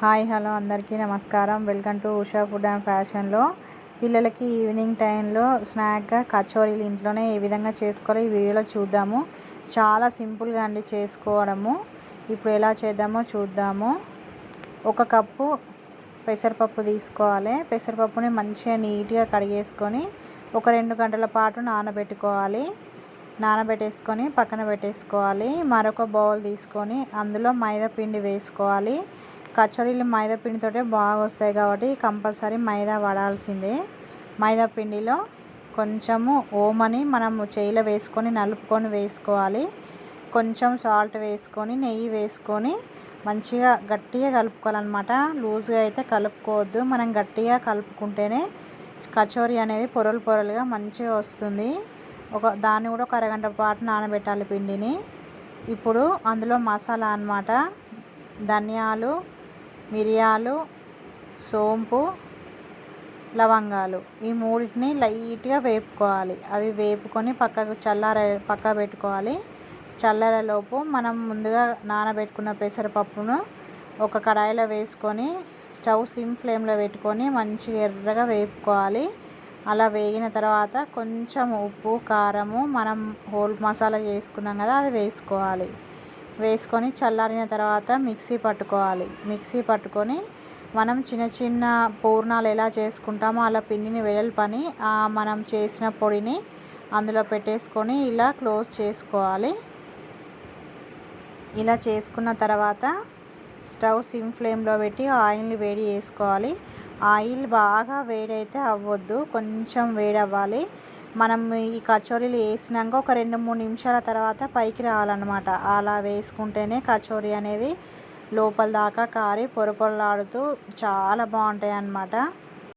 Hi hello అందరికీ నమస్కారం. Welcome to Usha food and ఫ్యాషన్లో. పిల్లలకి ఈవినింగ్ టైంలో స్నాక్గా కచోరీలు ఇంట్లోనే ఏ విధంగా చేసుకోవాలో ఈ వీడియోలో చూద్దాము. చాలా సింపుల్గా అండి చేసుకోవడము. ఇప్పుడు ఎలా చేద్దామో చూద్దాము. 1 కప్పు పెసరపప్పు తీసుకోవాలి. పెసరపప్పుని మంచిగా నీట్గా కడిగేసుకొని ఒక 2 గంటల పాటు నానబెట్టేసుకొని పక్కన పెట్టేసుకోవాలి. మరొక బౌల్ తీసుకొని అందులో మైదా పిండి వేసుకోవాలి. కచోరీలు మైదా పిండితోటే బాగా వస్తాయి కాబట్టి కంపల్సరీ మైదా వాడాల్సిందే. మైదా పిండిలో కొంచెము ఓమని మనం చేయిలో వేసుకొని నలుపుకొని వేసుకోవాలి. కొంచెం సాల్ట్ వేసుకొని నెయ్యి వేసుకొని మంచిగా గట్టిగా కలుపుకోవాలన్నమాట. లూజ్గా అయితే కలుపుకోవద్దు. మనం గట్టిగా కలుపుకుంటేనే కచోరీ అనేది పొరలు పొరలుగా మంచిగా వస్తుంది. దాన్ని కూడా ఒక అరగంట పాటు నానబెట్టాలి పిండిని. ఇప్పుడు అందులో మసాలా అన్నమాట. ధనియాలు, మిరియాలు, సోంపు, లవంగాలు ఈ మూడింటిని లైట్గా వేపుకోవాలి. అవి వేపుకొని పక్క పెట్టుకోవాలి. చల్లారేలోపు మనం ముందుగా నానబెట్టుకున్న పెసరపప్పును ఒక కడాయిలో వేసుకొని స్టవ్ సిమ్ ఫ్లేమ్లో పెట్టుకొని మంచిగా ఎర్రగా వేపుకోవాలి. అలా వేగిన తర్వాత కొంచెం ఉప్పు, కారము, మనం హోల్ మసాలా చేసుకున్నాం కదా అది వేసుకోవాలి. వేసుకొని చల్లారిన తర్వాత మిక్సీ పట్టుకొని మనం చిన్న చిన్న పూర్ణాలు ఎలా చేసుకుంటామో అలా పిండిని వెడల్పని మనం చేసిన పొడిని అందులో పెట్టేసుకొని ఇలా క్లోజ్ చేసుకోవాలి. ఇలా చేసుకున్న తర్వాత స్టవ్ సిమ్ ఫ్లేమ్లో పెట్టి ఆయిల్ని వేడి చేసుకోవాలి. ఆయిల్ బాగా వేడైతే అవ్వద్దు, కొంచెం వేడవ్వాలి. మనం ఈ కచోరీలు వేసినాక ఒక 2-3 నిమిషాల తర్వాత పైకి రావాలన్నమాట. అలా వేసుకుంటేనే కచోరీ అనేది లోపల దాకా కారి పొరలాడుతూ చాలా బాగుంటాయి అన్నమాట.